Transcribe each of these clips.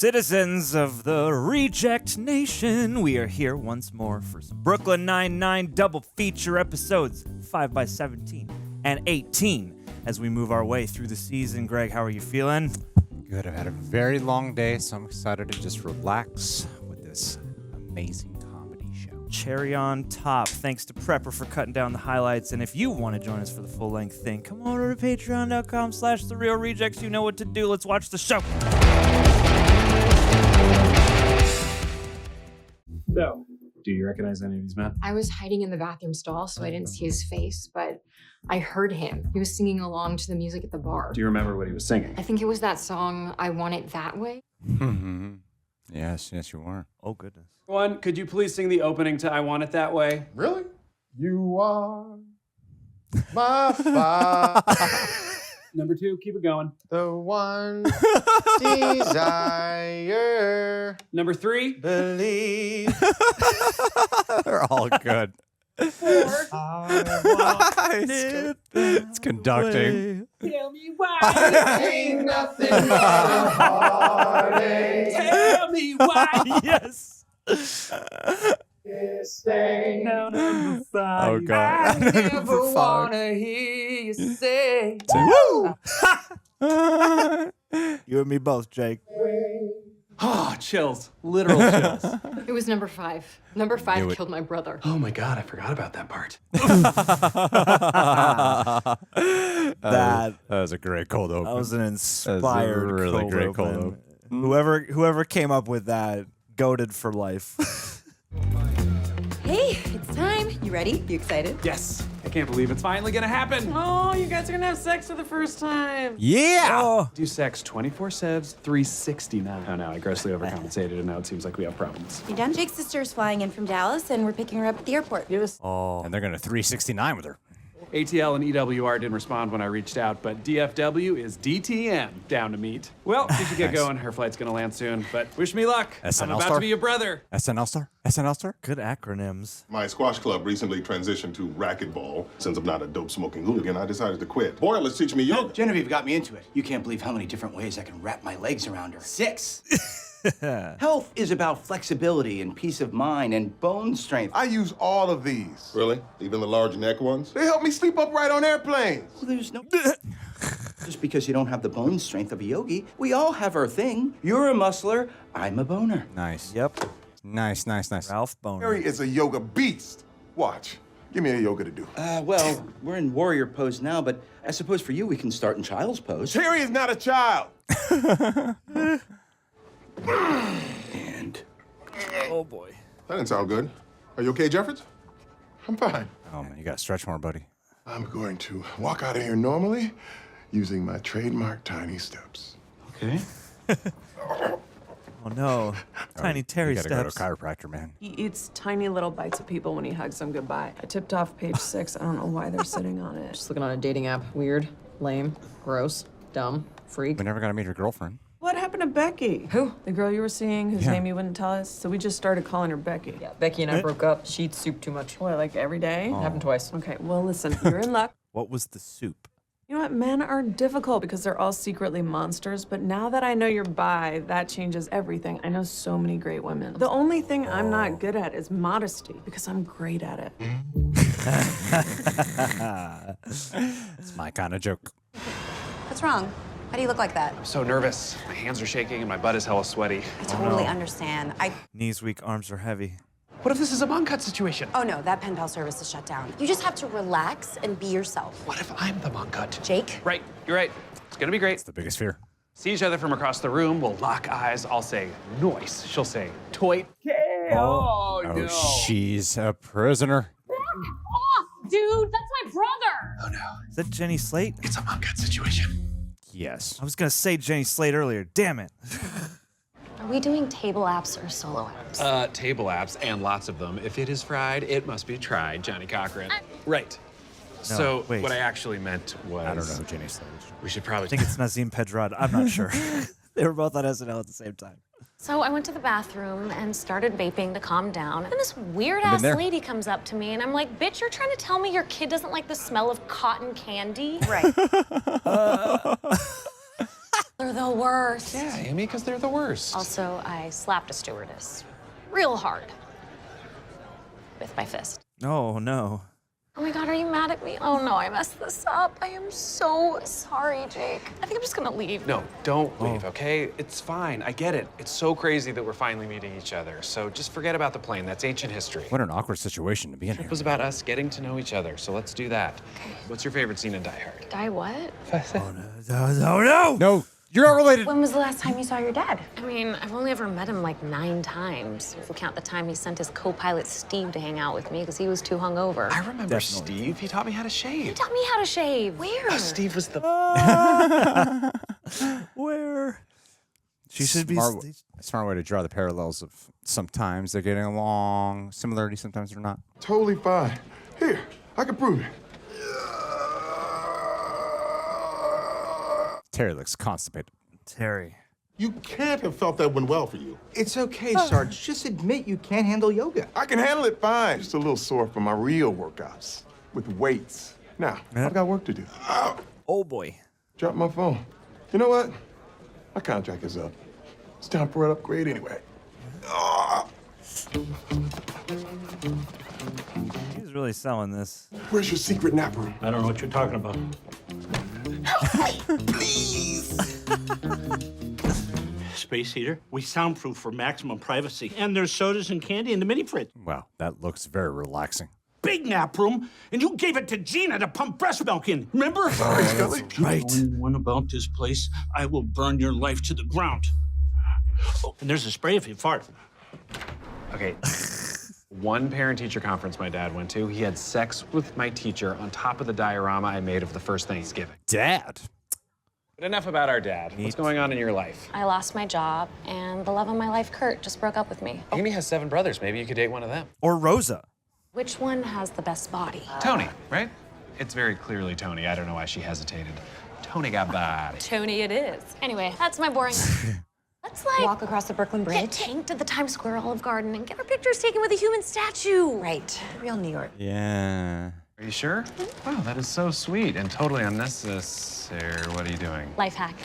Citizens of the Reject Nation, we are here once more for some Brooklyn Nine-Nine double feature episodes, 5x17 and 18, as we move our way through the season. Greg, how are you feeling? Good. I've had a very long day, so I'm excited to just relax with this amazing comedy show. Cherry on top. Thanks to Prepper for cutting down the highlights. And if you want to join us for the full-length thing, come over to patreon.com/TheRealRejects. You know what to do. Let's watch the show. So, do you recognize any of these men? I was hiding in the bathroom stall, so I didn't see his face, but I heard him. He was singing along to the music at the bar. Do you remember what he was singing? I think it was that song, I Want It That Way. Yes, you are. Oh, goodness. One, could you please sing the opening to I Want It That Way? Really? You are my fire. Number two, keep it going. The one desire. Number three. Believe. They're all good. It's conducting. Tell me why. Ain't nothing but a heartache. Tell me why. Yes. Stay. Number five. Oh, God. Never wanna hear you say. Woo! You and me both, Jake. Oh, chills. Literal chills. It was number 5. Number 5 Knew it. killed my brother. Oh my God, I forgot about that part. That was a great cold open. That was an inspired, really great cold cold open. Whoever came up with that, goated for life. Hey, it's time. You ready? You excited? Yes. I can't believe it's finally gonna happen. Oh, you guys are gonna have sex for the first time. Yeah! Oh, Do sex 24/7, 369. Oh no, I grossly overcompensated, and now it seems like we have problems. You done? Jake's sister's flying in from Dallas, and we're picking her up at the airport. oh. And they're going to 369 with her. ATL and EWR didn't respond when I reached out, but DFW is DTM down to meet. Well, she should get Nice. going. Her flight's gonna land soon, but wish me luck. SNL I'm about star? to be your brother. SNL star? SNL star? Good acronyms. My squash club recently transitioned to racquetball. Since I'm not a dope-smoking hooligan, I decided to quit. Boyle is teaching me yoga. Genevieve got me into it. You can't believe how many different ways I can wrap my legs around her. 6. Health is about flexibility and peace of mind and bone strength. I use all of these. Really? Even the large neck ones? They help me sleep upright on airplanes. Well, there's no... Just because you don't have the bone strength of a yogi, we all have our thing. You're a muscler, I'm a boner. Nice. Yep. Nice. Ralph Boner. Harry is a yoga beast. Watch. Give me a yoga to do. Well, we're in warrior pose now, but I suppose for you we can start in child's pose. Harry is not a child. And... Oh boy. That didn't sound good. Are you okay, Jeffords? I'm fine. Oh, man, you got to stretch more, buddy. I'm going to walk out of here normally using my trademark tiny steps. Okay. Oh no. Tiny Terry You got to go to a steps. chiropractor, man. He eats tiny little bites of people when he hugs them goodbye. I tipped off page 6. I don't know why they're sitting on it. Just looking on a dating app. Weird, lame, gross, dumb, freak. We never got to meet her girlfriend. What happened to Becky? Who? The girl you were seeing, whose Yeah. name you wouldn't tell us. So we just started calling her Becky. Yeah, Becky and I broke up. She eats soup too much. What, like every day? Happened twice. Okay, well, listen, you're in luck. What was the soup? You know what? Men are difficult because they're all secretly monsters, but now that I know you're bi, that changes everything. I know so many great women. The only thing I'm not good at is modesty because I'm great at it. It's my kind of joke. What's wrong? How do you look like that? I'm so nervous. My hands are shaking and my butt is hella sweaty. I totally understand. Knees weak, arms are heavy. What if this is a bunk cut situation? Oh no, that pen pal service is shut down. You just have to relax and be yourself. What if I'm the monk cut? Jake? Right, you're right. It's gonna be great. It's the biggest fear. See each other from across the room, we'll lock eyes. I'll say noise. She'll say toit. Oh, Oh, no. she's a prisoner. Off, dude! That's my brother! Oh no, Is that Jenny Slate? it's a monk cut situation. Yes. I was gonna say Jenny Slate earlier. Damn it. Are we doing table apps or solo apps? Table apps, and lots of them. If it is fried, it must be tried, Johnny Cochran. Right. So wait. what I actually meant was... I don't know who Jenny Slate is. We should probably... I think it's Nazim Pedrad. I'm not sure. They were both on SNL at the same time. So I went to the bathroom and started vaping to calm down. And this I've weird-ass been there. lady comes up to me, and I'm like, bitch, you're trying to tell me your kid doesn't like the smell of cotton candy? Right. They're the worst. Yeah, Amy, because they're the worst. Also, I slapped a stewardess. Real hard. With my fist. Oh, no. Oh my God, are you mad at me? Oh no, I messed this up. I am so sorry, Jake. I think I'm just gonna leave. No, don't leave, okay? It's fine. I get it. It's so crazy that we're finally meeting each other. So just forget about the plane. That's ancient history. What an awkward situation to be in here. It was about us getting to know each other, so let's do that. Okay. What's your favorite scene in Die Hard? Die what? No! No, you're not related. When was the last time you saw your dad? I mean, I've only ever met him like 9 times. If we count the time he sent his co-pilot Steve to hang out with me because he was too hungover. I remember Steve. He taught me how to shave. He taught me how to shave. Where? Steve was the... Where? She should be... Smart way to draw the parallels of sometimes they're getting along, similarity, sometimes they're not. Totally fine. Here, I can prove it. Terry looks constipated. Terry. You can't have felt that went well for you. It's okay, Sarge. Just admit you can't handle yoga. I can handle it fine. Just a little sore from my real workouts with weights. Now, I've got work to do. Oh, boy. Drop my phone. You know what? My contract is up. It's time for an upgrade anyway. He's really selling this. Where's your secret nap room? I don't know what you're talking about. Space heater. We soundproof for maximum privacy. And there's sodas and candy in the mini fridge. Wow, that looks very relaxing. Big nap room, and you gave it to Gina to pump breast milk in. Remember? Sorry, Scully. Right. One about this place, I will burn your life to the ground. Oh, and there's a spray if you fart. Okay. One parent-teacher conference my dad went to, he had sex with my teacher on top of the diorama I made of the first Thanksgiving. Dad? But enough about our dad. What's going on in your life? I lost my job, and the love of my life, Kurt, just broke up with me. Amy has 7 brothers. Maybe you could date one of them. Or Rosa. Which one has the best body? Tony, right? It's very clearly Tony. I don't know why she hesitated. Tony got body. Tony it is. Anyway, that's my boring. Let's walk across the Brooklyn Bridge, get tanked at the Times Square Olive Garden, and get our pictures taken with a human statue. Right. Real New York. Yeah. Are you sure? Wow, that is so sweet and totally unnecessary. What are you doing? Life hack.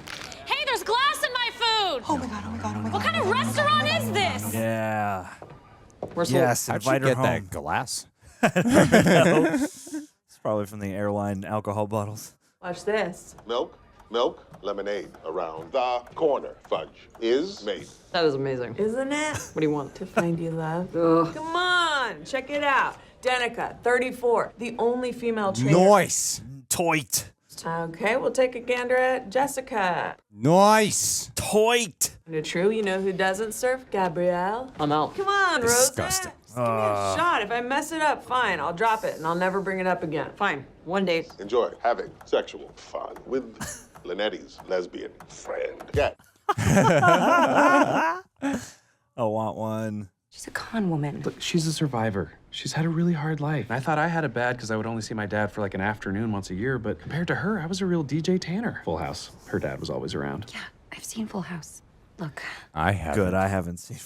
Hey, there's glass in my food! Oh my God, oh my God, oh my God. What kind of restaurant is this? Yeah. Where's yes, how'd you invite her get home. that glass? It's probably from the airline alcohol bottles. Watch this. Milk, lemonade around the corner. Fudge is made. That is amazing. Isn't it? What do you want? To find you love. Ugh. Come on, check it out. Danica, 34, the only female trainer. Nice. Toit. Okay, we'll take a gander at Jessica. Nice. Toit. True, you know who doesn't surf? Gabrielle. I'm out. Come on, Rosa. Disgusting. Just give me a shot. If I mess it up, fine. I'll drop it and I'll never bring it up again. Fine. One date. Enjoy having sexual fun with Lynette's lesbian friend. Yeah. I want one. She's a con woman. Look, she's a survivor. She's had a really hard life. I thought I had it bad because I would only see my dad for like an afternoon once a year, but compared to her, I was a real DJ Tanner. Full House. Her dad was always around. Yeah, I've seen Full House. Look. I have. Good, I haven't seen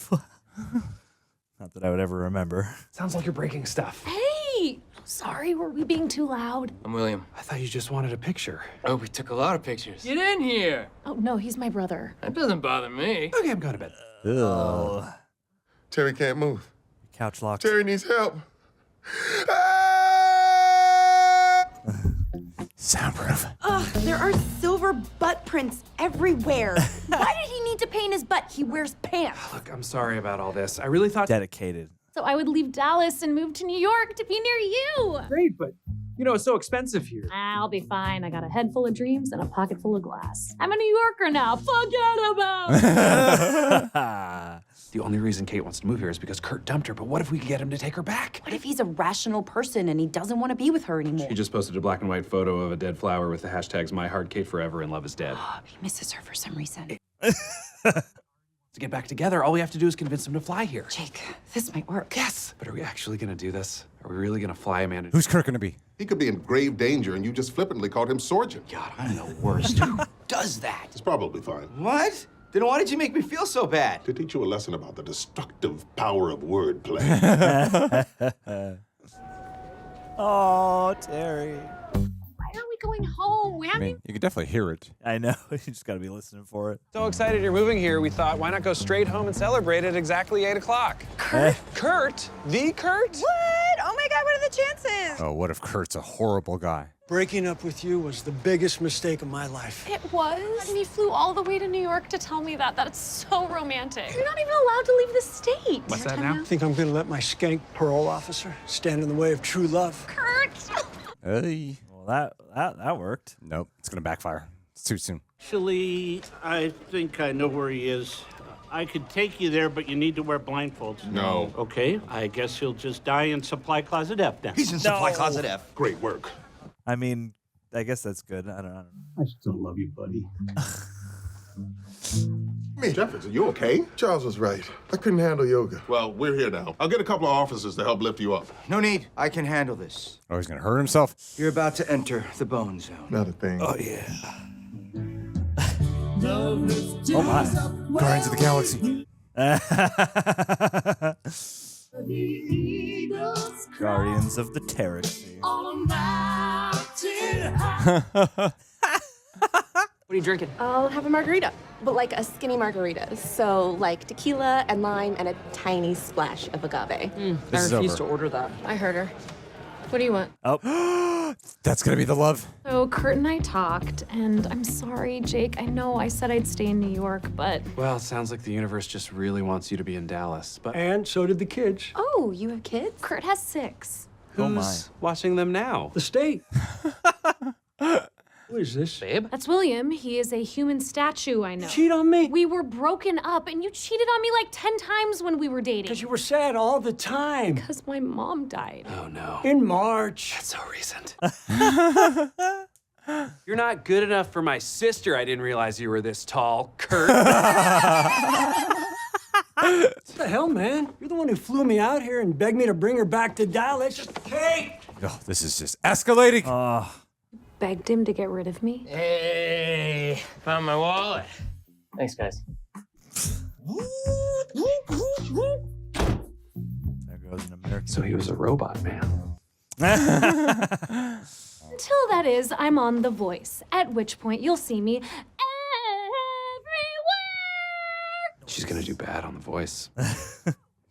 Not that I would ever remember. Sounds like you're breaking stuff. Hey! Sorry, were we being too loud? I'm William. I thought you just wanted a picture. Oh, we took a lot of pictures. Get in here. Oh, no, he's my brother. That doesn't bother me. Okay, I'm going to bed. Ugh. Terry can't move. Couch locked. Terry needs help. Soundproof. Ugh, there are silver butt prints everywhere. Why did he need to paint his butt? He wears pants. Look, I'm sorry about all this. I really thought... Dedicated. So I would leave Dallas and move to New York to be near you. Great, but you know, it's so expensive here. I'll be fine. I got a head full of dreams and a pocket full of glass. I'm a New Yorker now. Forget about it. The only reason Kate wants to move here is because Kurt dumped her, but what if we could get him to take her back? What if he's a rational person and he doesn't want to be with her anymore? He just posted a black and white photo of a dead flower with the hashtags MyHeartKateForever and Love is Dead. He misses her for some reason. To get back together, all we have to do is convince him to fly here. Jake, this might work. Yes! But are we actually gonna do this? Are we really gonna fly Amanda? Who's Kirk gonna be? He could be in grave danger, and you just flippantly called him Sorgen. God, I'm the worst. Who does that? It's probably fine. What? Then why did you make me feel so bad? To teach you a lesson about the destructive power of wordplay. Oh, Terry. Why are we going home. I mean, you can definitely hear it. I know. You just got to be listening for it. So excited you're moving here, we thought, why not go straight home and celebrate at exactly 8 o'clock? Kurt? Kurt? The Kurt? What? Oh my God, what are the chances? Oh, what if Kurt's a horrible guy? Breaking up with you was the biggest mistake of my life. It was? And he flew all the way to New York to tell me that. That's so romantic. You're not even allowed to leave the state. What's that now? Think I'm gonna let my skank parole officer stand in the way of true love? Kurt! Hey. Well, that worked. Nope, it's gonna backfire. It's too soon. Actually, I think I know where he is. I could take you there, but you need to wear blindfolds. No. Okay, I guess he'll just die in Supply Closet F then. He's in Supply Closet F. Great work. I mean, I guess that's good. I don't know. I still love you, buddy. Me, Jefferson, you okay? Charles was right. I couldn't handle yoga. Well, we're here now. I'll get a couple of officers to help lift you up. No need. I can handle this. Oh, he's gonna hurt himself? You're about to enter the bone zone. Not a thing. Oh, yeah. Oh, my. Guardians of the Galaxy. Guardians of the Terrace. What are you drinking? I'll have a margarita, but like a skinny margarita. So like tequila and lime and a tiny splash of agave. I refuse to order that. I heard her. What do you want? Oh. That's gonna be the love. So Kurt and I talked, and I'm sorry, Jake. I know I said I'd stay in New York, but... Well, it sounds like the universe just really wants you to be in Dallas. But And so did the kids. Oh, you have kids? Kurt has 6. Oh, my. who's watching them now? The state. Who is this? Babe? That's William. He is a human statue, I know. Cheat on me? We were broken up, and you cheated on me like 10 times when we were dating. Because you were sad all the time. Because my mom died. Oh, no. In March. That's so recent. You're not good enough for my sister. I didn't realize you were this tall, Kurt. What the hell, man? You're the one who flew me out here and begged me to bring her back to Dallas. Kate! Oh, this is just escalating. Begged him to get rid of me. Hey, found my wallet. Thanks, guys. There goes an American. So he was a robot, man. Until that is, I'm on The Voice, at which point you'll see me everywhere. She's gonna do bad on The Voice.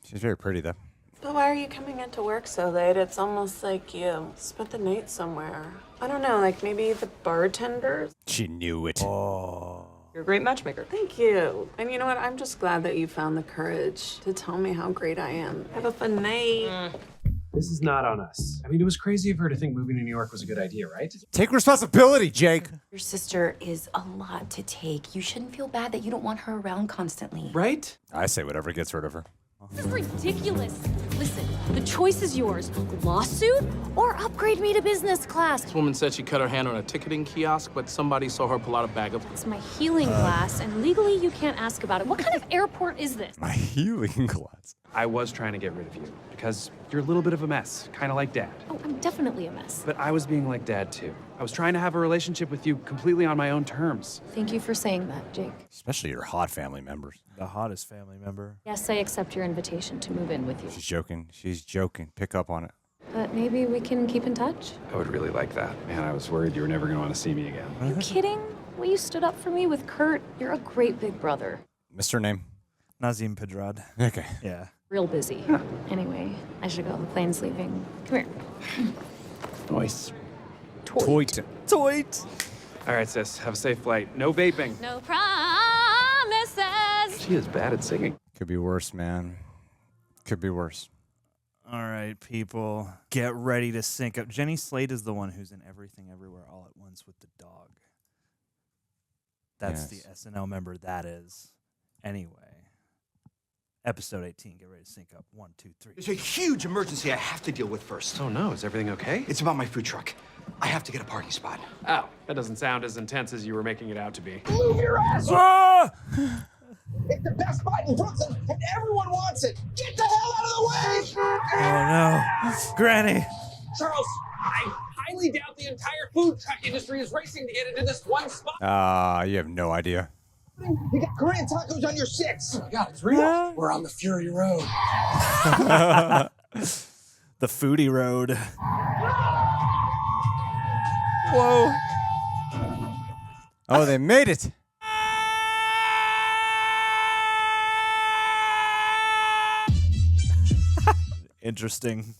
She's very pretty, though. But why are you coming into work so late? It's almost like you spent the night somewhere. I don't know, like maybe the bartender? She knew it. Oh. You're a great matchmaker. Thank you. And you know what? I'm just glad that you found the courage to tell me how great I am. Have a fun night. This is not on us. I mean, it was crazy of her to think moving to New York was a good idea, right? Take responsibility, Jake. Your sister is a lot to take. You shouldn't feel bad that you don't want her around constantly. Right? I say whatever gets rid of her. This is ridiculous. Listen, the choice is yours. Lawsuit or upgrade me to business class. This woman said she cut her hand on a ticketing kiosk, but somebody saw her pull out a bag of... It's my healing glass, and legally you can't ask about it. What kind of airport is this? My healing glass. I was trying to get rid of you because you're a little bit of a mess, kind of like Dad. Oh, I'm definitely a mess. But I was being like Dad, too. I was trying to have a relationship with you completely on my own terms. Thank you for saying that, Jake. Especially your hot family members. The hottest family member. Yes, I accept your invitation to move in with you. She's joking. She's joking. Pick up on it. But maybe we can keep in touch. I would really like that. Man, I was worried you were never going to want to see me again. Are you kidding? Well, you stood up for me with Kurt. You're a great big brother. Mr. Name? Nazim Pedrad. Okay. Yeah. Real busy. Anyway, I should go. The plane's leaving. Come here. Nice. Toit. Toit. All right, sis. Have a safe flight. No vaping. No promises. She is bad at singing. Could be worse, man. Could be worse. All right, people. Get ready to sync up. Jenny Slate is the one who's in Everything Everywhere All at Once with the dog. That's the SNL member that is. Anyway. Episode 18. Get ready to sync up. 1, 2, 3. There's a huge emergency I have to deal with first. Oh, no. Is everything okay? It's about my food truck. I have to get a parking spot. Oh, that doesn't sound as intense as you were making it out to be. Move your ass! Ah! It's the best spot in Brooklyn, and everyone wants it. Get the hell out of the way! Oh, no. Granny. Charles, I highly doubt the entire food truck industry is racing to get into this one spot. You have no idea. You got Korean tacos on your 6. Oh my God, it's real. We're on the Fury Road. The Foodie Road. Whoa. Oh, they made it. Interesting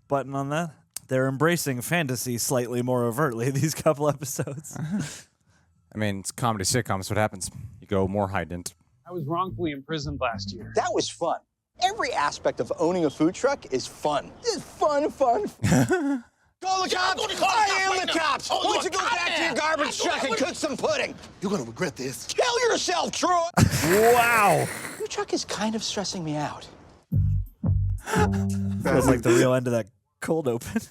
button on that. They're embracing fantasy slightly more overtly these couple episodes. I mean, it's comedy sitcoms. What happens? You go more heightened. I was wrongfully imprisoned last year. That was fun. Every aspect of owning a food truck is fun. It's fun. Call the cops! I am the cops! Why don't you go back to your garbage truck and cook some pudding? You're gonna regret this. Kill yourself, Troy! Wow. Your truck is kind of stressing me out. Feels like the real end of that cold open.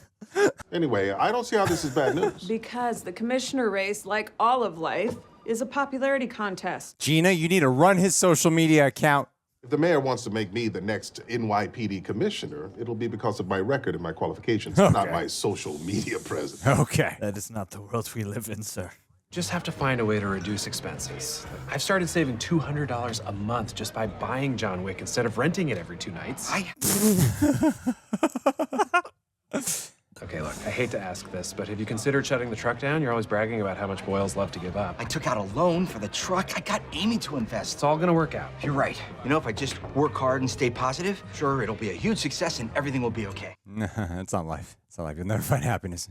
Anyway, I don't see how this is bad news. Because the commissioner race, like all of life, is a popularity contest. Gina, you need to run his social media account. If the mayor wants to make me the next NYPD commissioner, it'll be because of my record and my qualifications, not my social media presence. Okay. That is not the world we live in, sir. Just have to find a way to reduce expenses. I've started saving $200 a month just by buying John Wick instead of renting it every 2 nights. Okay, look, I hate to ask this, but have you considered shutting the truck down? You're always bragging about how much Boyles love to give up. I took out a loan for the truck. I got Amy to invest. It's all gonna work out. You're right. You know, if I just work hard and stay positive, sure, it'll be a huge success and everything will be okay. It's not life. It's not life. You'll never find happiness.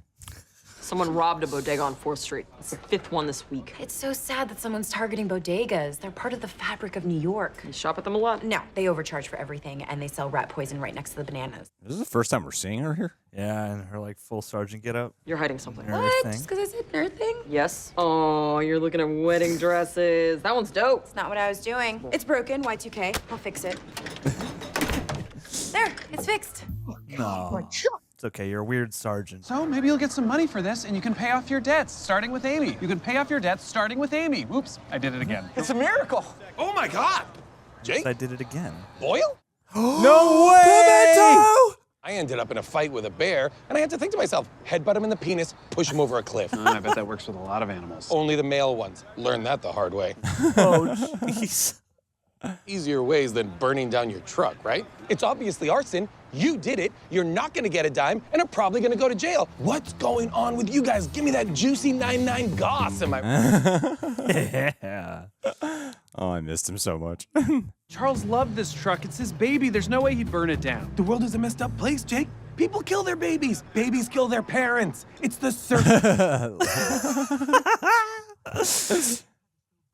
Someone robbed a bodega on 4th Street. It's the 5th one this week. It's so sad that someone's targeting bodegas. They're part of the fabric of New York. You shop at them a lot? No, they overcharge for everything, and they sell rat poison right next to the bananas. This is the first time we're seeing her here. Yeah, and her like full sergeant get up. You're hiding something. Nerd What? thing. Just because I said nerd thing? Yes. Oh, you're looking at wedding dresses. That one's dope. It's not what I was doing. It's broken, Y2K. I'll fix it. There, it's fixed. No. It's okay, you're a weird sergeant. So maybe you'll get some money for this and you can pay off your debts, starting with Amy. You can pay off your debts starting with Amy. Whoops, I did it again. It's a miracle. Oh my God! Jake? I did it again. Boyle? No way! I ended up in a fight with a bear, and I had to think to myself, headbutt him in the penis, push him over a cliff. I bet that works with a lot of animals. Only the male ones. Learned that the hard way. Oh, jeez. Easier ways than burning down your truck, right? It's obviously arson. You did it. You're not going to get a dime, and are probably going to go to jail. What's going on with you guys? Give me that juicy 99 goss. Am I? Yeah. Oh, I missed him so much. Charles loved this truck. It's his baby. There's no way he'd burn it down. The world is a messed up place, Jake. People kill their babies. Babies kill their parents. It's the circle.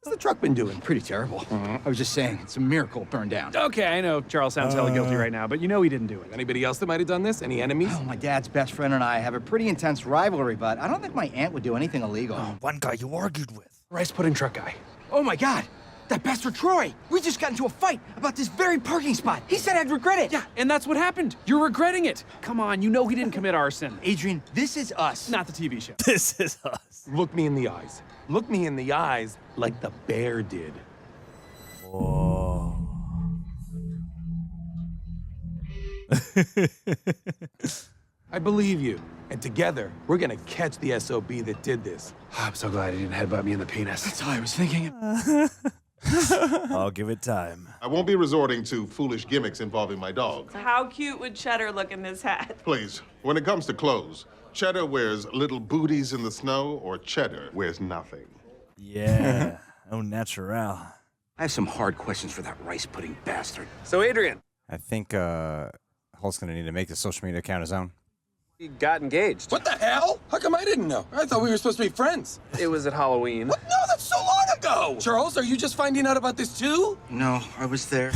What's the truck been doing? Pretty terrible. I was just saying, it's a miracle it burned down. Okay, I know Charles sounds hella guilty right now, but you know he didn't do it. Anybody else that might have done this? Any enemies? Oh, my dad's best friend and I have a pretty intense rivalry, but I don't think my aunt would do anything illegal. One guy you argued with. Rice pudding truck guy. Oh my God! That bastard Troy! We just got into a fight about this very parking spot. He said I'd regret it. Yeah, and that's what happened. You're regretting it. Come on, you know he didn't commit arson. Adrian, this is us. Not the TV show. This is us. Look me in the eyes. Look me in the eyes like the bear did. Whoa. I believe you. And together, we're gonna catch the SOB that did this. I'm so glad he didn't headbutt me in the penis. That's all I was thinking. I'll give it time. I won't be resorting to foolish gimmicks involving my dog. How cute would Cheddar look in this hat? Please, when it comes to clothes, Cheddar wears little booties in the snow, or Cheddar wears nothing. Yeah. Oh, natural. I have some hard questions for that rice pudding bastard. So, Adrian. I think Hulk's going to need to make the social media account his own. We got engaged. What the hell? How come I didn't know? I thought we were supposed to be friends. It was at Halloween. What? No, that's so long ago! Charles, are you just finding out about this too? No, I was there.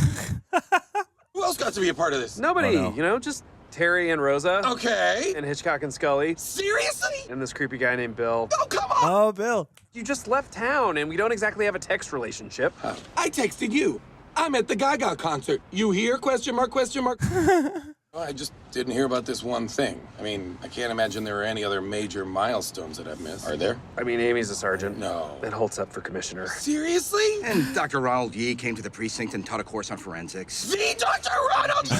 Who else got to be a part of this? Nobody, Oh, no. you know, just Terry and Rosa. Okay. And Hitchcock and Scully. Seriously? And this creepy guy named Bill. Oh, come on! Oh, Bill. You just left town, and we don't exactly have a text relationship. I texted you. I'm at the Gaga concert. You here? Question mark, question mark. I just didn't hear about this one thing. I mean, I can't imagine there are any other major milestones that I've missed. Are there? I mean, Amy's a sergeant. No. And Holt's up for commissioner. Seriously? And Dr. Ronald Yee came to the precinct and taught a course on forensics. The Dr. Ronald!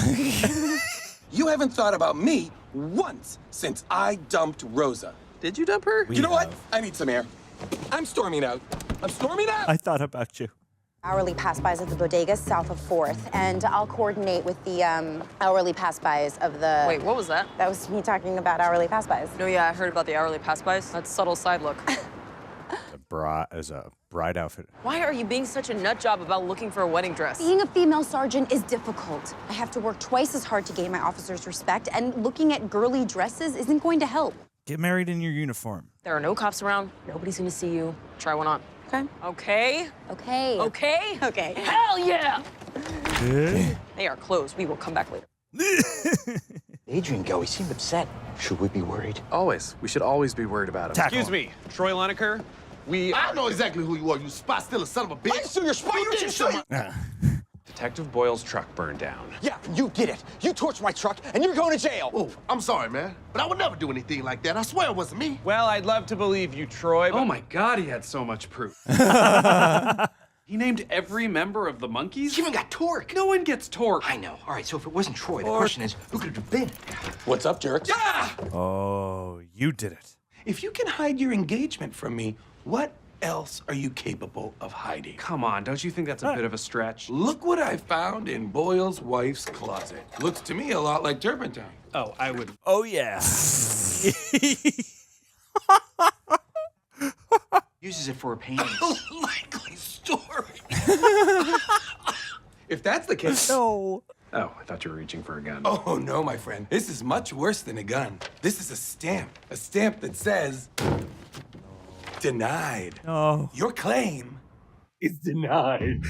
You haven't thought about me once since I dumped Rosa. Did you dump her? You know what? I need some air. I'm storming out. I'm storming out! I thought about you. Hourly pass-bys of the bodegas south of 4th, and I'll coordinate with the hourly pass-bys of the... Wait, what was that? That was me talking about hourly pass-bys. No, yeah, I heard about the hourly pass-bys. That's a subtle side look. As a bride outfit. Why are you being such a nut job about looking for a wedding dress? Being a female sergeant is difficult. I have to work twice as hard to gain my officers' respect, and looking at girly dresses isn't going to help. Get married in your uniform. There are no cops around. Nobody's gonna see you. Try one on. Okay. Okay? Okay. Okay? Okay. Hell yeah! Yeah. They are closed. We will come back later. Adrian go, he seemed upset. Should we be worried? Always. We should always be worried about him. Tackle Excuse me, Troy Lineker. I know exactly who you are, you spot stealer son of a bitch. I still your spot, you didn't show my... Detective Boyle's truck burned down. Yeah, you did it. You torched my truck, and you're going to jail. Oh, I'm sorry, man, but I would never do anything like that. I swear it wasn't me. Well, I'd love to believe you, Troy, but... Oh my God, he had so much proof. He named every member of the Monkees? You even got Torque. No one gets Torque. I know. All right, so if it wasn't Troy, the question is, who could it have been? What's up, jerks? Ah! Oh, you did it. If you can hide your engagement from me, what else are you capable of hiding? Come on, don't you think that's a bit of a stretch? Look what I found in Boyle's wife's closet. Looks to me a lot like turpentine. Oh, I would... Oh, yeah. Uses it for a painting. Likely story. If that's the case... No. Oh, I thought you were reaching for a gun. Oh, no, my friend. This is much worse than a gun. This is a stamp. A stamp that says... Denied. Oh. Your claim is denied.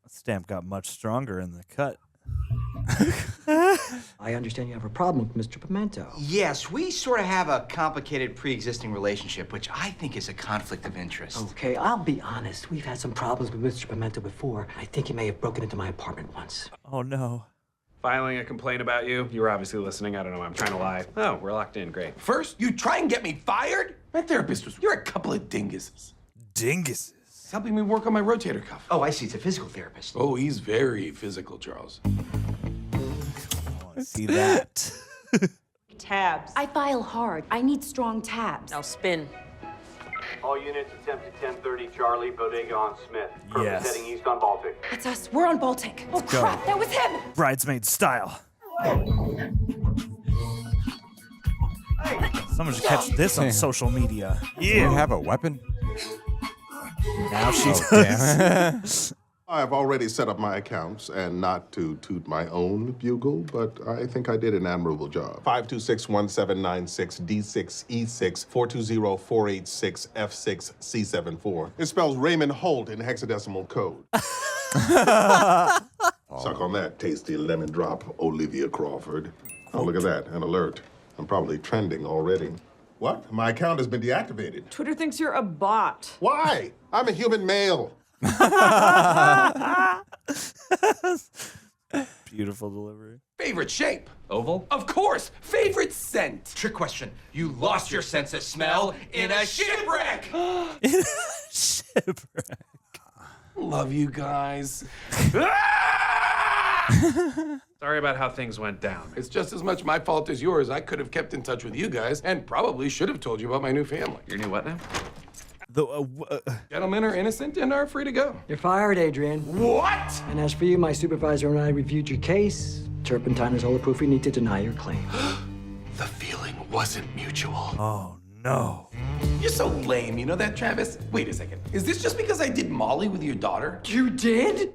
Stamp got much stronger in the cut. I understand you have a problem with Mr. Pimento. Yes, we sort of have a complicated pre-existing relationship, which I think is a conflict of interest. Okay, I'll be honest. We've had some problems with Mr. Pimento before. I think he may have broken into my apartment once. Oh, no. Filing a complaint about you? You were obviously listening. I don't know. I'm trying to lie. Oh, we're locked in. Great. First, you try and get me fired? My therapist was... You're a couple of dinguses. Dinguses? He's helping me work on my rotator cuff. Oh, I see. It's a physical therapist. Oh, he's very physical, Charles. See that. Tabs. I file hard. I need strong tabs. Now spin. All units attempt at 10:30 Charlie, Bodega on Smith. Purpose Yes. heading east on Baltic. That's us. We're on Baltic. Oh, Go. crap. That was him. Bridesmaid style. Someone should catch this on social media. Do you Yeah. have a weapon? Now she Oh, does. I have already set up my accounts, and not to toot my own bugle, but I think I did an admirable job. 5261796 D6E6 420 F6 C74. It spells Raymond Holt in hexadecimal code. Suck on that tasty lemon drop, Olivia Crawford. Oh, look at that, an alert. I'm probably trending already. What? My account has been deactivated. Twitter thinks you're a bot. Why? I'm a human male. Beautiful delivery. Favorite shape? Oval? Of course. Favorite scent? Trick question. You lost your sense of smell in a shipwreck. Shipwreck. Love you guys. Sorry about how things went down. It's just as much my fault as yours. I could have kept in touch with you guys and probably should have told you about my new family. Your new what now? Gentlemen are innocent and are free to go. You're fired, Adrian. What? And as for you, my supervisor and I reviewed your case. Turpentine is all the proof we need to deny your claim. The feeling wasn't mutual. Oh, no. You're so lame, you know that, Travis? Wait a second. Is this just because I did Molly with your daughter? You did?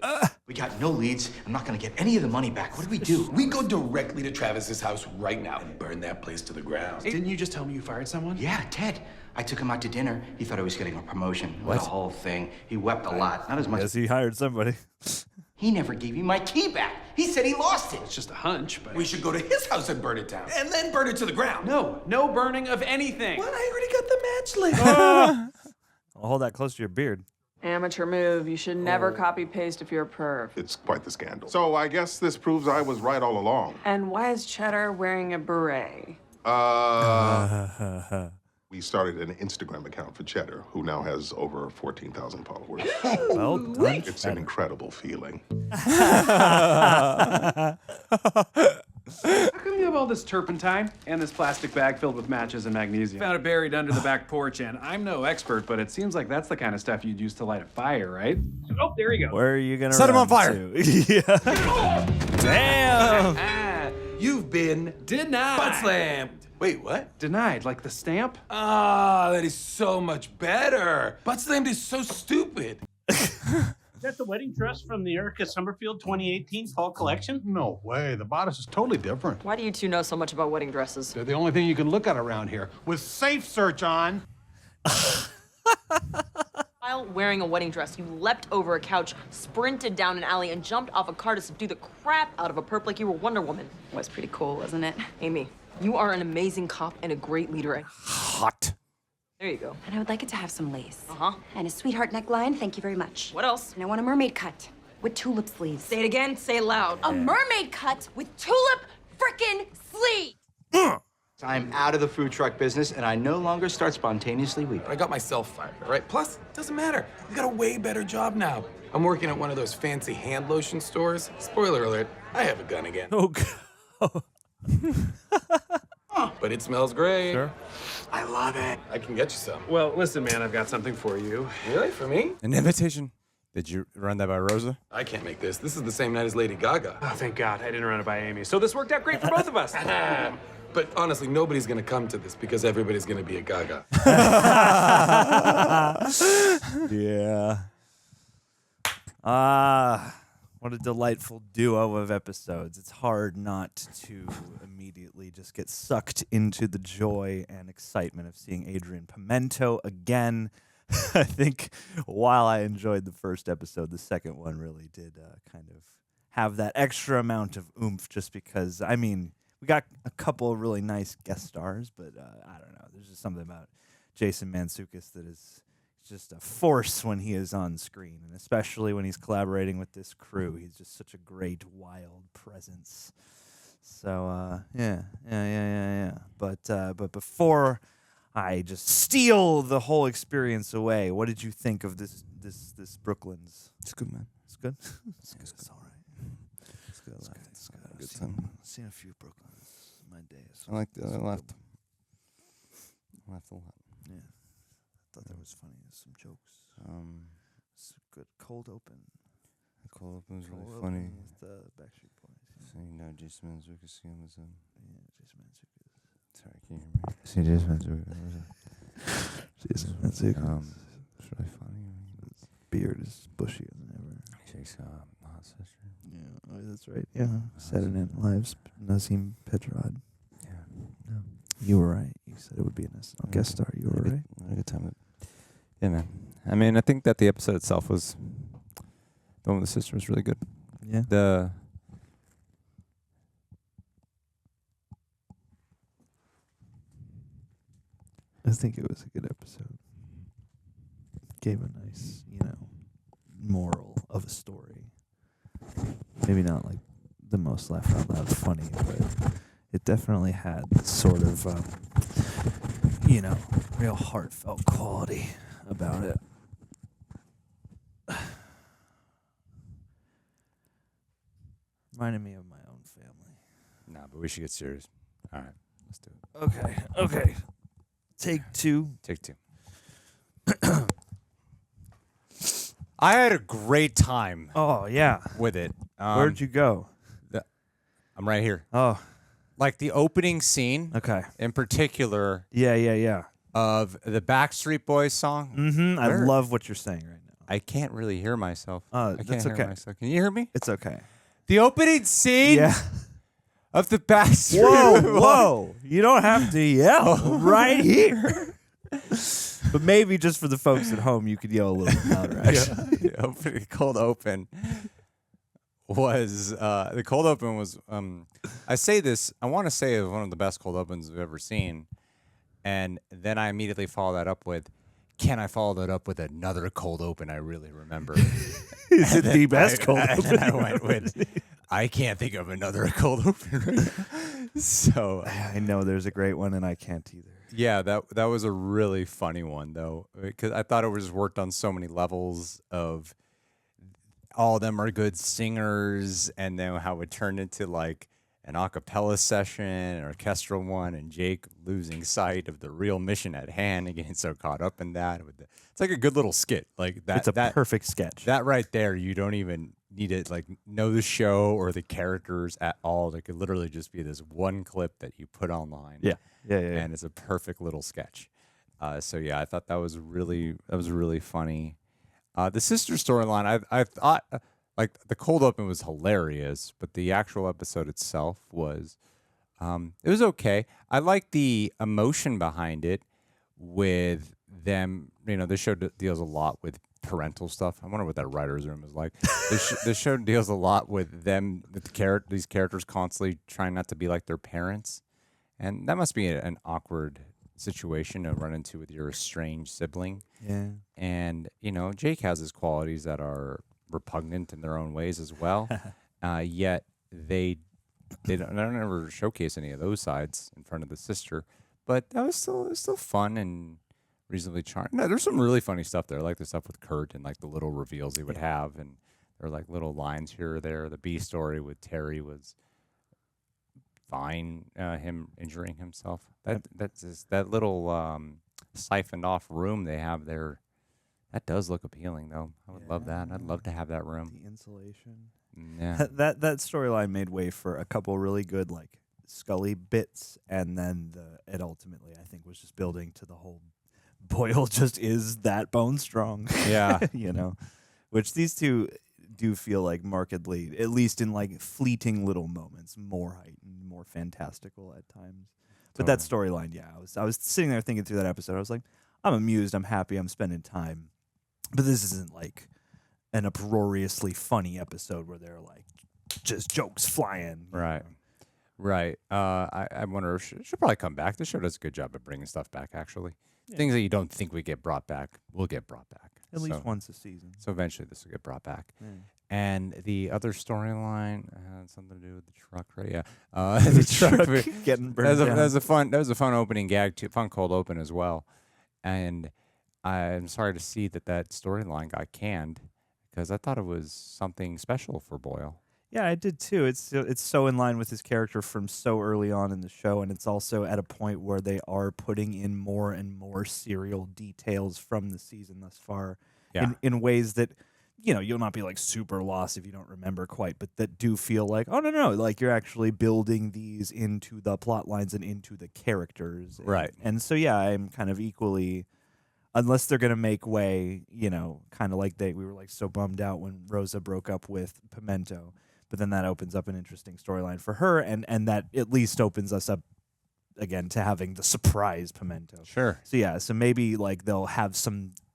We got no leads. I'm not gonna get any of the money back. What do we do? We go directly to Travis's house right now and burn that place to the ground. Didn't you just tell me you fired someone? Yeah, Ted. I took him out to dinner. He thought I was getting a promotion. What? The whole thing. He wept a lot. Not as much. Yes, he hired somebody. He never gave me my key back. He said he lost it. It's just a hunch, but... We should go to his house and burn it down. And then burn it to the ground. No burning of anything. What? I already got the match lit. I'll hold that close to your beard. Amateur move. You should never copy paste if you're a perv. It's quite the scandal. So I guess this proves I was right all along. And why is Cheddar wearing a beret? We started an Instagram account for Cheddar, who now has over 14,000 followers. Well done, It's an incredible feeling. How come you have all this turpentine and this plastic bag filled with matches and magnesium? Found it buried under the back porch, and I'm no expert, but it seems like that's the kind of stuff you'd use to light a fire, right? Oh, there you go. Where are you gonna Set him run on fire. to? Yeah. Damn. You've been Denied. butt slammed. Wait, what? Denied, like the stamp? Ah, that is so much better. Butt slammed is so stupid. Is that the wedding dress from the Erica Summerfield 2018 fall collection? No way. The bodice is totally different. Why do you two know so much about wedding dresses? They're the only thing you can look at around here. With Safe Search on. While wearing a wedding dress, you leapt over a couch, sprinted down an alley, and jumped off a car to subdue the crap out of a perp like you were Wonder Woman. Was pretty cool, wasn't it? Amy, you are an amazing cop and a great leader. Hot. There you go. And I would like it to have some lace. Uh-huh. And a sweetheart neckline, thank you very much. What else? And I want a mermaid cut with tulip sleeves. Say it again, say it loud. A mermaid cut with tulip frickin' sleeves! I'm out of the food truck business, and I no longer start spontaneously weeping. I got myself fired, all right? Plus, it doesn't matter. I got a way better job now. I'm working at one of those fancy hand lotion stores. Spoiler alert, I have a gun again. Oh, God. But it smells great. Sure. I love it. I can get you some. Well, listen, man, I've got something for you. Really? For me? An invitation. Did you run that by Rosa? I can't make this. This is the same night as Lady Gaga. Oh, thank God. I didn't run it by Amy. So this worked out great for both of us. But honestly, nobody's gonna come to this because everybody's gonna be a Gaga. Yeah. What a delightful duo of episodes. It's hard not to immediately just get sucked into the joy and excitement of seeing Adrian Pimento again. I think while I enjoyed the first episode, the second one really did kind of have that extra amount of oomph just because, I mean, we got a couple of really nice guest stars, but I don't know. There's just something about Jason Mantzoukas that is just a force when he is on screen, and especially when he's collaborating with this crew. He's just such a great, wild presence. So, yeah. But before I just steal the whole experience away, what did you think of this Brooklyn's? It's good, man. It's good? It's all right. It's good. It's good. I've Good seen, time. seen a few Brooklyns in my days. I liked it. I laughed. I laughed a lot. Yeah. I thought that was funny. There's some jokes. It's a good cold open. The cold open was Cold really open funny. with the Backstreet Boys. So you know Jason Mantzoukas was Yeah, Jason Mantzoukas. sorry, can you hear me? See Jason Mantzoukas. Jason Mantzoukas. It's really funny. His beard is bushy as ever. He shakes hot sister. Yeah, that's right. Yeah, Saturday Night Live's Nazim Pedrad. Yeah. You were right. You said it would be a guest star. You were right. A good time. Yeah, man. I mean, I think that the episode itself was the one with the sister was really good. Yeah. I think it was a good episode. Gave a nice, moral of a story. Maybe not like the most laugh out loud funny, but it definitely had this sort of, real heartfelt quality about it. Reminded me of my own family. Nah, but we should get serious. All right, let's do it. Okay. Take two. I had a great time. Oh, yeah. With it. Where'd you go? I'm right here. Oh. Like the opening scene. Okay. In particular. Yeah. Of the Backstreet Boys song. Mm-hmm. I love what you're saying right now. I can't really hear myself. I can't that's hear okay. myself. Can you hear me? It's okay. The opening scene of the Backstreet Whoa. You don't have to yell right here. But maybe just for the folks at home, you could yell a little bit louder, actually. The cold open was I say this, I want to say it was one of the best cold opens I've ever seen. And then I immediately follow that up with, can I follow that up with another cold open I really remember? Is it the best cold open? And I went with, I can't think of another cold open. So I know there's a great one, and I can't either. Yeah, that was a really funny one, though, because I thought it was worked on so many levels of all of them are good singers, and then how it turned into like an a cappella session, an orchestral one, and Jake losing sight of the real mission at hand and getting so caught up in that. It's like a good little skit. Like that. It's a perfect sketch. That right there, you don't even need to like know the show or the characters at all. There could literally just be this one clip that you put online. Yeah. And it's a perfect little sketch. So yeah, I thought that was really funny. The sister storyline, I thought like the cold open was hilarious, but the actual episode itself was it was okay. I like the emotion behind it with them. You know, this show deals a lot with parental stuff. I wonder what that writer's room is like. This show deals a lot with them, these characters constantly trying not to be like their parents, and that must be an awkward situation to run into with your estranged sibling. Yeah. And you know, Jake has his qualities that are repugnant in their own ways as well. Yet they don't ever showcase any of those sides in front of the sister. But that was still fun and reasonably charming. No, there's some really funny stuff there. I like the stuff with Kurt and like the little reveals he would have, and there are like little lines here or there. The B story with Terry was fine. Him injuring himself. That little siphoned off room they have there. That does look appealing, though. I would love that. I'd love to have that room. The insulation. Yeah. that storyline made way for a couple really good like Scully bits, and then it ultimately I think was just building to the whole Boyle just is that bone strong. Yeah. You know, which these two do feel like markedly, at least in like fleeting little moments, more heightened, more fantastical at times. But that storyline, yeah, I was sitting there thinking through that episode. I was like, I'm amused, I'm happy, I'm spending time. But this isn't like an uproariously funny episode where they're like just jokes flying. Right. Right. I wonder if she'll probably come back. The show does a good job of bringing stuff back, actually. Yeah. Things that you don't think would get brought back will get brought back. At least once a season. So eventually this will get brought back. Yeah. And the other storyline had something to do with the truck, right? Yeah. The truck getting burned down. That was a fun opening gag, too, fun cold open as well. And I'm sorry to see that storyline got canned because I thought it was something special for Boyle. Yeah, I did too. It's so in line with his character from so early on in the show, and it's also at a point where they are putting in more and more serial details from the season thus far, in ways that, you know, you'll not be like super lost if you don't remember quite, but that do feel like, oh no, like you're actually building these into the plot lines and into the characters, right? And so yeah, I'm kind of equally. Unless they're going to make way, you know, kind of like we were like so bummed out when Rosa broke up with Pimento. But then that opens up an interesting storyline for her, and that at least opens us up again to having the surprise Pimento. Sure. So yeah, so maybe like they'll have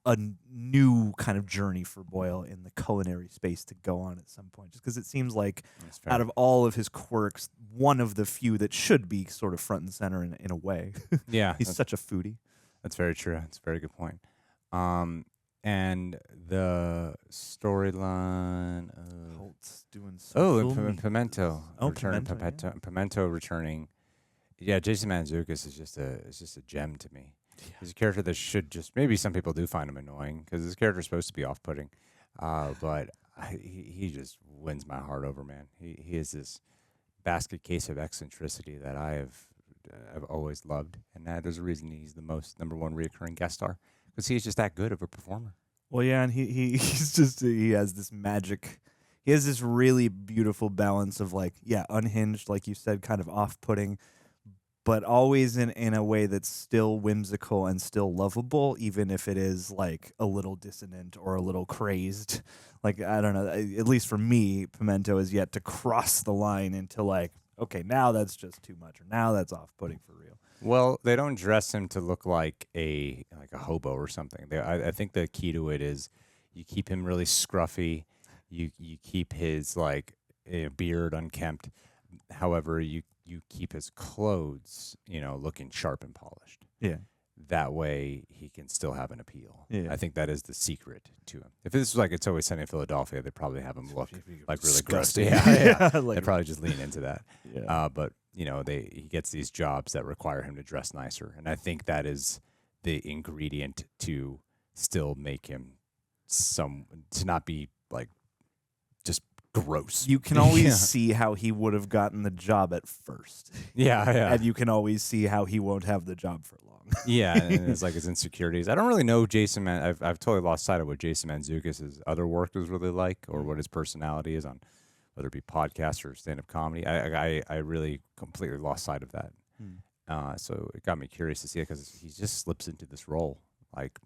a new kind of journey for Boyle in the culinary space to go on at some point, just because it seems like out of all of his quirks, one of the few that should be sort of front and center in a way. Yeah. He's such a foodie. That's very true. That's a very good point. And the storyline of Holt's doing Pimento. Pimento returning. Yeah, Jason Mantzoukas is just a gem to me. Yeah. He's a character that should just maybe some people do find him annoying because his character is supposed to be off-putting, but he just wins my heart over, man. He is this basket case of eccentricity that I've always loved, and there's a reason he's the number one recurring guest star because he's just that good of a performer. Well, yeah, and he has this magic. He has this really beautiful balance of like, yeah, unhinged, like you said, kind of off-putting, but always in a way that's still whimsical and still lovable, even if it is like a little dissonant or a little crazed. Like, I don't know, at least for me, Pimento is yet to cross the line into like, okay, now that's just too much, or now that's off-putting for real. Well, they don't dress him to look like a hobo or something. I think the key to it is you keep him really scruffy. You keep his beard unkempt. However, you keep his clothes, looking sharp and polished. Yeah. That way he can still have an appeal. Yeah. I think that is the secret to him. If this was like It's Always Sunny in Philadelphia, they'd probably have him look like really gross. Yeah. They'd probably just lean into that. Yeah. But he gets these jobs that require him to dress nicer, and I think that is the ingredient to still make him to not be like just gross. You can always see how he would have gotten the job at first. Yeah, yeah. And you can always see how he won't have the job for long. Yeah, and it's like his insecurities. I don't really know Jason I've totally lost sight of what Jason Mantzoukas' other work was really like, or what his personality is on, whether it be podcast or stand-up comedy. I really completely lost sight of that. So it got me curious to see it because he just slips into this role like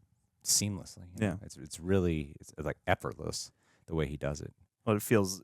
seamlessly. You know? It's really like effortless the way he does it. Well, it feels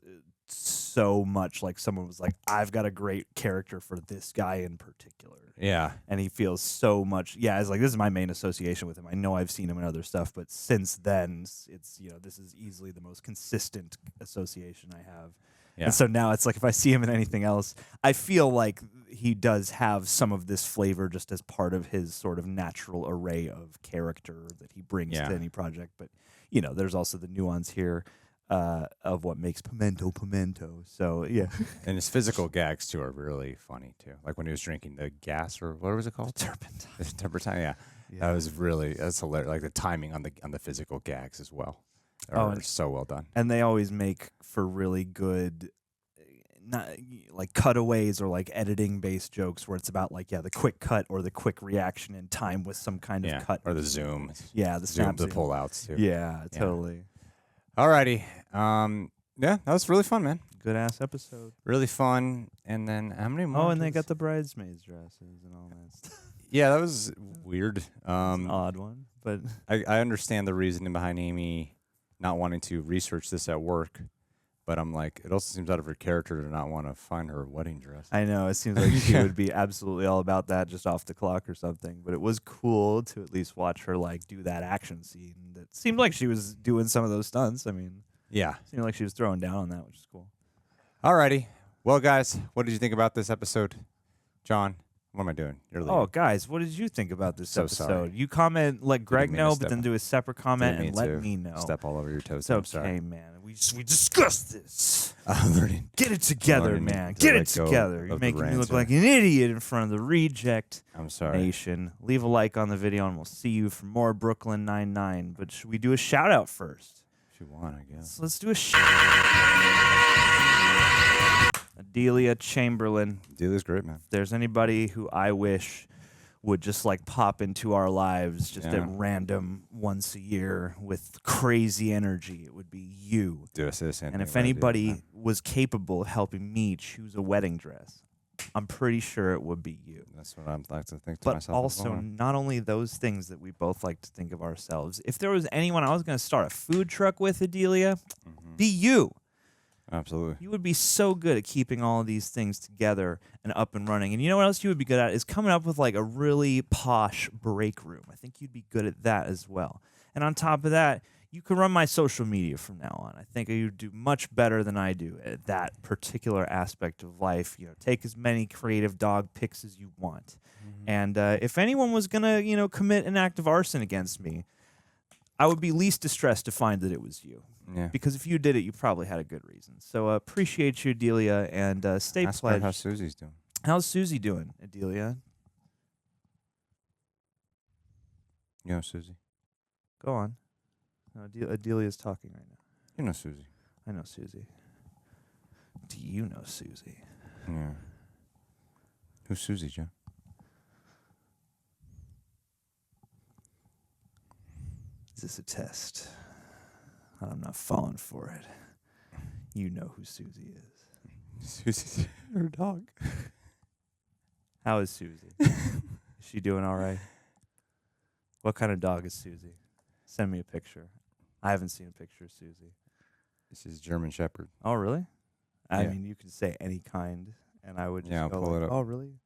so much like someone was like, I've got a great character for this guy in particular. Yeah. And he feels so much, it's like, this is my main association with him. I know I've seen him in other stuff, but since then, it's, this is easily the most consistent association I have. Yeah. And so now it's like, if I see him in anything else, I feel like he does have some of this flavor just as part of his sort of natural array of character that he brings to any project. But, there's also the nuance here of what makes pimento. So, yeah. And his physical gags, too, are really funny, too. Like when he was drinking the gas, or what was it called? Turpentine. Turpentine, yeah. That's hilarious. Like the timing on the physical gags as well. Are so well done. And they always make for really good, not like cutaways or like editing-based jokes where it's about like, the quick cut or the quick reaction in time with some kind of cut. Or the zoom. Yeah, the zoom, the pullouts, too. Yeah, totally. Alrighty. That was really fun, man. Good ass episode. Really fun. And then how many more? Oh, and they got the bridesmaids dresses and all that stuff. Yeah, that was weird. It's an odd one, but I understand the reasoning behind Amy not wanting to research this at work, but I'm like, it also seems out of her character to not want to find her wedding dress. I know, it seems like she would be absolutely all about that just off the clock or something, but it was cool to at least watch her like do that action scene. That seemed like she was doing some of those stunts. I mean, seemed like she was throwing down on that, which is cool. Alrighty. Well, guys, what did you think about this episode? John, what am I doing? You're leaving. Oh, guys, what did you think about this episode? Sorry. You comment, let Greg know, but then do a separate comment and let me know. Step all over your toes. It's okay, sorry. man. We discussed this. I'm learning. Get it together, man. Get it together. You're making me look like an idiot in front of the Reject Nation. Leave a like on the video, and we'll see you for more Brooklyn Nine-Nine. But should we do a shout-out first? If you want, I guess. So let's do a shout-out. Adelia Chamberlain. Adelia's great, man. If there's anybody who I wish would just like pop into our lives just at random once a year with crazy energy, it would be you. And if anybody was capable of helping me choose a wedding dress, I'm pretty sure it would be you. That's what I'm like to think to but myself. But also, not only those things that we both like to think of ourselves. If there was anyone I was going to start a food truck with, Adelia, be you. Absolutely. You would be so good at keeping all of these things together and up and running. And you know what else you would be good at is coming up with like a really posh break room. I think you'd be good at that as well. And on top of that, you can run my social media from now on. I think you do much better than I do at that particular aspect of life. Take as many creative dog pics as you want. And if anyone was going to, commit an act of arson against me, I would be least distressed to find that it was you. Yeah. Because if you did it, you probably had a good reason. So appreciate you, Adelia, and stay Ask pledged. her how Susie's doing. How's Susie doing, Adelia? You know Susie. Go on. No, Adelia's talking right now. You know Susie. I know Susie. Do you know Susie? Yeah. Who's Susie, Joe? Is this a test? I'm not falling for it. You know who Susie is. Susie's her dog. How is Susie? Is she doing all right? What kind of dog is Susie? Send me a picture. I haven't seen a picture of Susie. This is German Shepherd. Oh, really? I Yeah. mean, you could say any kind, and I would just I'll go pull like, it up. oh, really?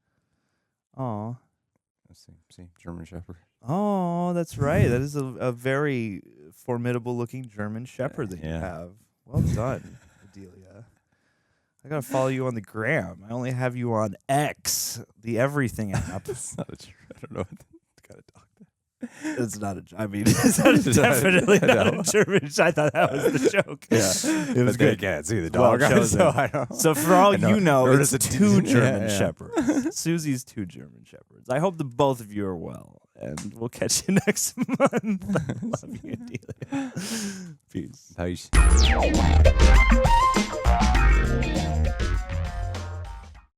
Oh. Let's see, German Shepherd. Oh, that's right. That is a very formidable-looking German Shepherd that you have. Well done, Adelia. I got to follow you on the gram. I only have you on X, the everything app. That's not a I don't know what kind of dog that. It's not a. I mean, it's definitely not a German. I thought that was the joke. Yeah, it was good. They can't see the dog. Well, so, I don't, so for all you know, it's two German yeah. Shepherds. Susie's two German Shepherds. I hope the both of you are well, and we'll catch you next month. Love you, Adelia. Peace. Peace.